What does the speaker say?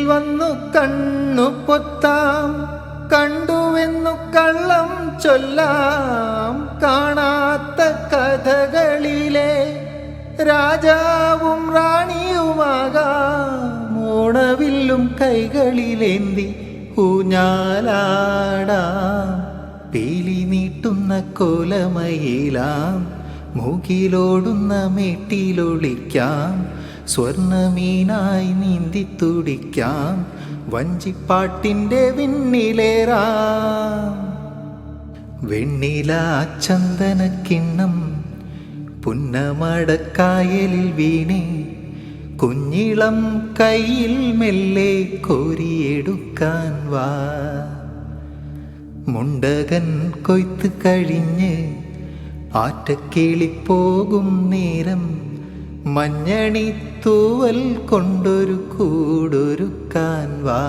വന്നു കണ്ണു പൊത്താം, കണ്ടുവെന്നു കള്ളം ചൊല്ലാം. കാണാത്ത കഥകളിലെ രാജാവും റാണിയുമാകാം. ഓണവില്ലും കൈകളിലേന്തി ഊഞ്ഞാലാടാം. പീലി നീട്ടുന്ന കോലമയിലാം, മൂക്കിലോടുന്ന മേട്ടിലൊളിക്കാം. സ്വർണമീനായി നീന്തി തുടിക്കാം, വഞ്ചിപ്പാട്ടിൻ്റെ വിണ്ണിലേറാം. വെണ്ണില ചന്ദനക്കിണ്ണം പുന്നമടക്കായലിൽ വീണേ, കുഞ്ഞിളം കയ്യിൽ മെല്ലെ കോരിയെടുക്കാൻ വാ. മുണ്ടകൻ കൊയ്ത്ത് കഴിഞ്ഞ് ആറ്റക്കിളിപ്പോകും നേരം, മഞ്ഞണി തൂവൽ കൊണ്ടൊരു കൂടൊരുക്കാൻ വാ.